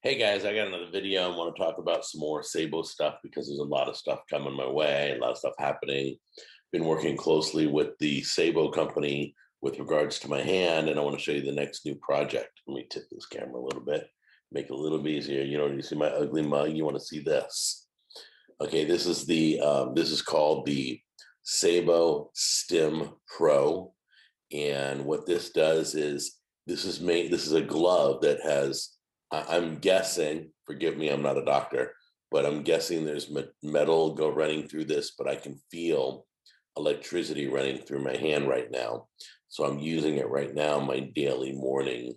Hey guys, I got another video. I want to talk about some more Saebo stuff because there's a lot of stuff coming my way, a lot of stuff happening. Been working closely with the Saebo company with regards to my hand, and I want to show you the next new project. Let me tip this camera a little bit, make it a little bit easier. You see my ugly mug, you want to see this. Okay, this is called the Saebo Stim Pro. And what this does is this is a glove that has, I'm guessing, forgive me, I'm not a doctor, but I'm guessing there's metal go running through this, but I can feel electricity running through my hand right now. So I'm using it right now in my daily morning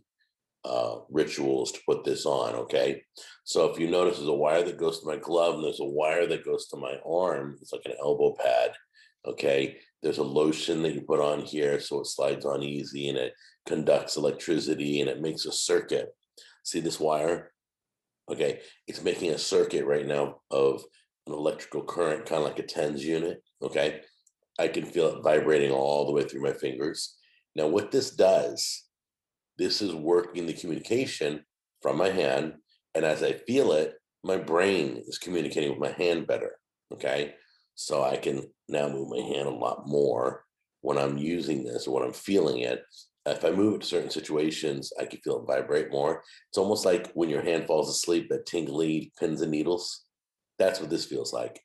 rituals to put this on. Okay. So if you notice, there's a wire that goes to my glove and there's a wire that goes to my arm. It's like an elbow pad. Okay. There's a lotion that you put on here so it slides on easy and it conducts electricity and it makes a circuit. See this wire? Okay. It's making a circuit right now of an electrical current, kind of like a TENS unit. Okay. I can feel it vibrating all the way through my fingers. Now, what this does, this is working the communication from my hand. And as I feel it, my brain is communicating with my hand better. Okay. So I can now move my hand a lot more when I'm using this or when I'm feeling it. If I move it to certain situations, I can feel it vibrate more. It's almost like when your hand falls asleep, that tingly pins and needles. That's what this feels like.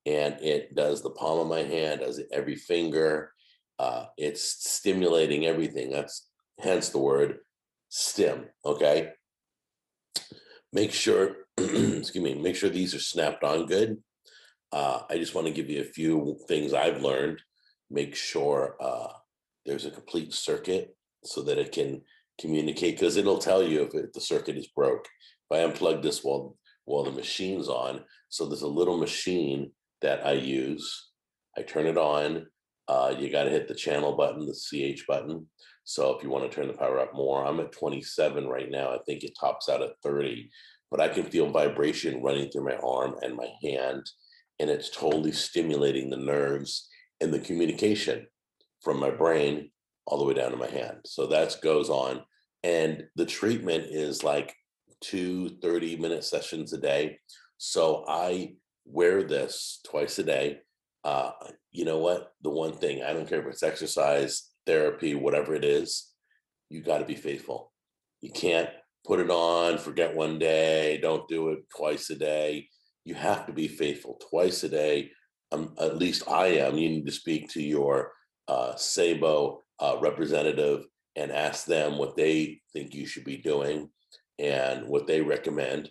And it does the palm of my hand, does it every finger. It's stimulating everything. That's hence the word stim. Okay. Make sure, excuse me, make sure these are snapped on good. I just want to give you a few things I've learned. Make sure there's a complete circuit so that it can communicate, because it'll tell you if the circuit is broke. If I unplug this while the machine's on, so there's a little machine that I use. I turn it on. You got to hit the channel button, the CH button. So if you want to turn the power up more, I'm at 27 right now. I think it tops out at 30, but I can feel vibration running through my arm and my hand, and it's totally stimulating the nerves and the communication from my brain all the way down to my hand. So that goes on. And the treatment is like 2 30-minute sessions a day. So I wear this twice a day. You know what? The one thing, I don't care if it's exercise, therapy, whatever it is, you got to be faithful. You can't put it on, forget one day, don't do it twice a day. You have to be faithful twice a day. At least I am. You need to speak to your Saebo representative and ask them what they think you should be doing and what they recommend.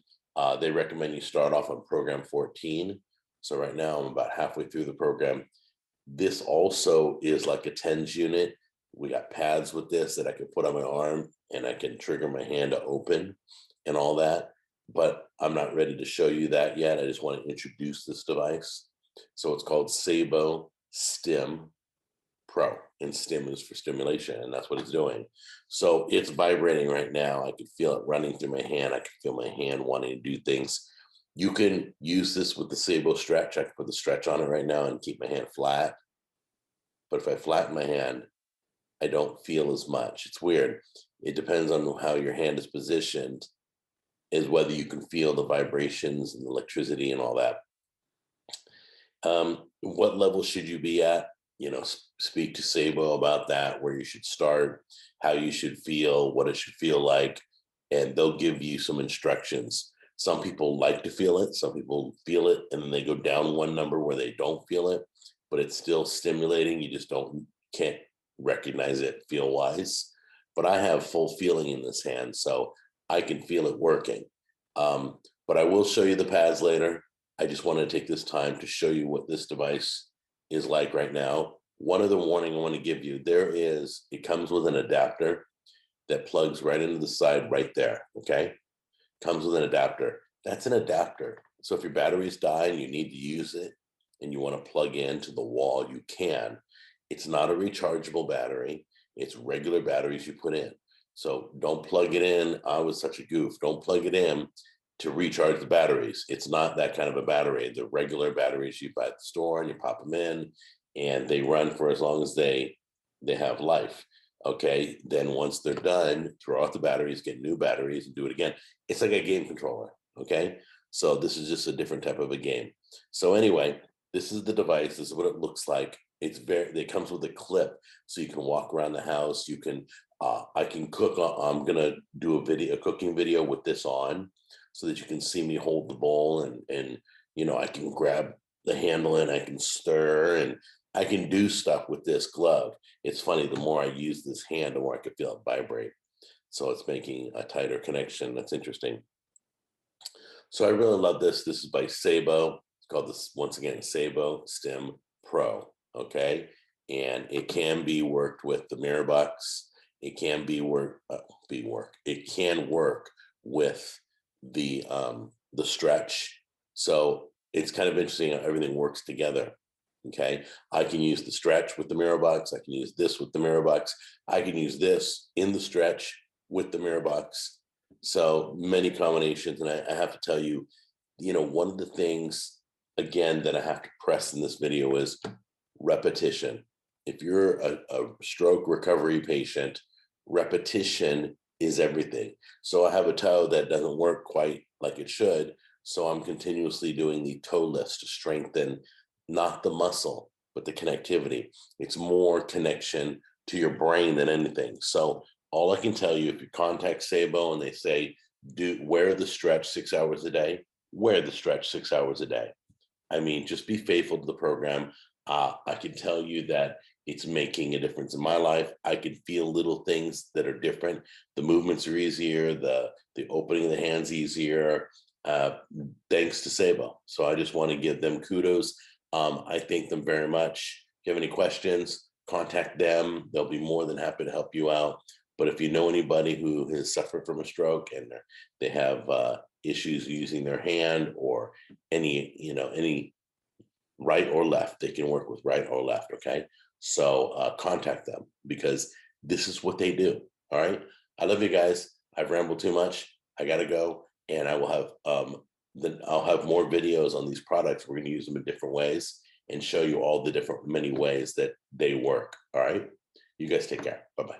They recommend you start off on program 14. So right now I'm about halfway through the program. This also is like a TENS unit. We got pads with this that I can put on my arm and I can trigger my hand to open and all that. But I'm not ready to show you that yet. I just want to introduce this device. So it's called Saebo Stim Pro, and STIM is for stimulation, and that's what it's doing. So it's vibrating right now. I can feel it running through my hand. I can feel my hand wanting to do things. You can use this with the Saebo stretch. I can put the stretch on it right now and keep my hand flat. But if I flatten my hand, I don't feel as much. It's weird. It depends on how your hand is positioned, is whether you can feel the vibrations and the electricity and all that. What level should you be at? Speak to Saebo about that, where you should start, how you should feel, what it should feel like, and they'll give you some instructions. Some people like to feel it. Some people feel it, and then they go down one number where they don't feel it, but it's still stimulating. You just can't recognize it feel wise. But I have full feeling in this hand, so I can feel it working. But I will show you the pads later. I just want to take this time to show you what this device is like right now. One other warning I want to give you, it comes with an adapter that plugs right into the side right there, okay? Comes with an adapter. That's an adapter. So if your batteries die and you need to use it and you want to plug into the wall, you can. It's not a rechargeable battery. It's regular batteries you put in. So don't plug it in. I was such a goof. Don't plug it in to recharge the batteries. It's not that kind of a battery. The regular batteries you buy at the store and you pop them in and they run for as long as they have life. Okay, then once they're done, throw out the batteries, get new batteries, and do it again. It's like a game controller. Okay, so this is just a different type of a game. So anyway, this is the device. This is what it looks like. It comes with a clip, so you can walk around the house. You can, I can cook. I'm gonna do a cooking video with this on, so that you can see me hold the bowl, and I can grab the handle and I can stir, and I can do stuff with this glove. It's funny, the more I use this hand, the more I can feel it vibrate. So it's making a tighter connection. That's interesting. So I really love this. This is by Saebo. It's called this, once again, Saebo Stim Pro. Okay. And it can be worked with the mirror box. It can it can work with the stretch. So it's kind of interesting how everything works together. Okay. I can use the stretch with the mirror box. I can use this with the mirror box. I can use this in the stretch with the mirror box. So many combinations. And I have to tell you, one of the things, again, that I have to press in this video is repetition. If you're a stroke recovery patient, repetition is everything. So I have a toe that doesn't work quite like it should. So I'm continuously doing the toe lifts to strengthen not the muscle, but the connectivity. It's more connection to your brain than anything. So all I can tell you, if you contact Saebo and they say, wear the stretch 6 hours a day, wear the stretch 6 hours a day. I mean, just be faithful to the program. I can tell you that it's making a difference in my life. I can feel little things that are different. The movements are easier, the opening of the hands easier, thanks to Saebo. So I just want to give them kudos. I thank them very much. If you have any questions, contact them. They'll be more than happy to help you out. But if you know anybody who has suffered from a stroke and they have issues using their hand or any right or left, they can work with right or left. Okay. So contact them because this is what they do. All right. I love you guys. I've rambled too much. I got to go. And I will have, I'll have more videos on these products. We're going to use them in different ways and show you all the many ways that they work. All right. You guys take care. Bye-bye.